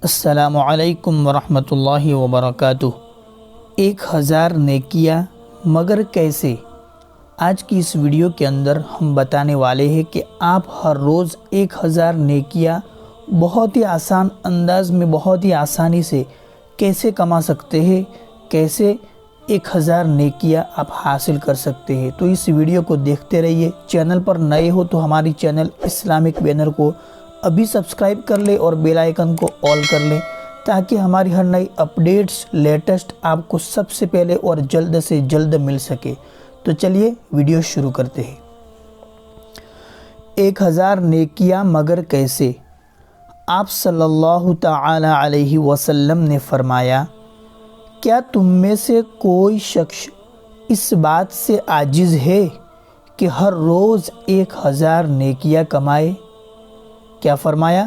السلام علیکم ورحمۃ اللہ وبرکاتہ۔ 1000 نیکیاں مگر کیسے؟ آج کی اس ویڈیو کے اندر ہم بتانے والے ہیں کہ آپ ہر روز 1000 نیکیاں بہت ہی آسان انداز میں بہت ہی آسانی سے کیسے کما سکتے ہیں، کیسے 1000 نیکیاں آپ حاصل کر سکتے ہیں۔ تو اس ویڈیو کو دیکھتے رہیے۔ چینل پر نئے ہو تو ہماری چینل اسلامک بینر کو ابھی سبسکرائب کر لیں اور بیل آئیکن کو آل کر لیں تاکہ ہماری ہر نئی اپڈیٹس لیٹسٹ آپ کو سب سے پہلے اور جلد سے جلد مل سکے۔ تو چلیے ویڈیو شروع کرتے ہیں۔ 1000 نیکیاں مگر کیسے؟ آپ صلی اللہ تعالی علیہ وسلم نے فرمایا، کیا تم میں سے کوئی شخص اس بات سے عاجز ہے کہ ہر روز 1000 نیکیاں کمائے؟ کیا فرمایا؟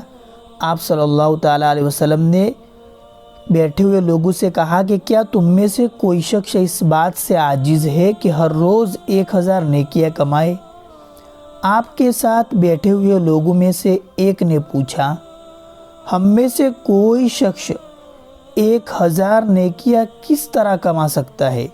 آپ صلی اللہ تعالیٰ علیہ وسلم نے بیٹھے ہوئے لوگوں سے کہا کہ کیا تم میں سے کوئی شخص اس بات سے عاجز ہے کہ ہر روز 1000 نیکیاں کمائے؟ آپ کے ساتھ بیٹھے ہوئے لوگوں میں سے ایک نے پوچھا، ہم میں سے کوئی شخص 1000 نیکیاں کس طرح کما سکتا ہے؟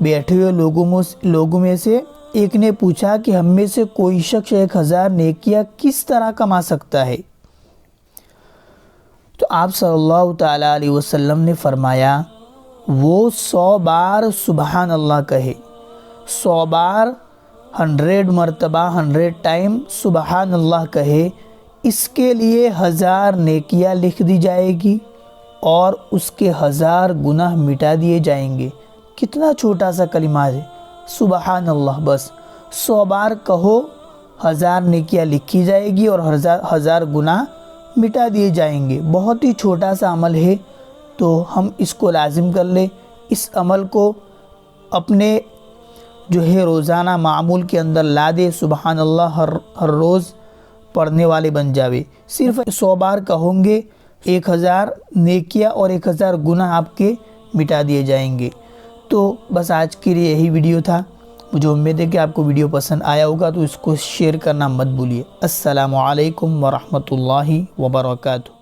بیٹھے ہوئے لوگوں میں سے ایک نے پوچھا کہ ہم میں سے کوئی شخص 1000 نیکیاں کس طرح کما سکتا ہے؟ تو آپ صلی اللہ تعالیٰ علیہ وسلم نے فرمایا، وہ 100 بار سبحان اللہ کہے، 100 بار 100 مرتبہ 100 ٹائم سبحان اللہ کہے، اس کے لیے 1000 نیکیاں لکھ دی جائے گی اور اس کے 1000 گناہ مٹا دیے جائیں گے۔ کتنا چھوٹا سا کلمہ ہے، سبحان اللہ، بس 100 بار کہو، 1000 نیکیاں لکھی جائے گی اور 1000 گناہ مٹا دیے جائیں گے۔ بہت ہی چھوٹا سا عمل ہے، تو ہم اس کو لازم کر لیں، اس عمل کو اپنے جو ہے روزانہ معمول کے اندر لا دے، سبحان اللہ ہر روز پڑھنے والے بن جاوے۔ صرف 100 بار کہوں گے، 1000 نیکیاں اور 1000 گناہ آپ کے مٹا دیے جائیں گے۔ تو بس آج کے لیے یہی ویڈیو تھا۔ مجھے امید ہے کہ آپ کو ویڈیو پسند آیا ہوگا، تو اس کو شیئر کرنا مت بھولیے۔ السلام علیکم ورحمۃ اللہ وبرکاتہ۔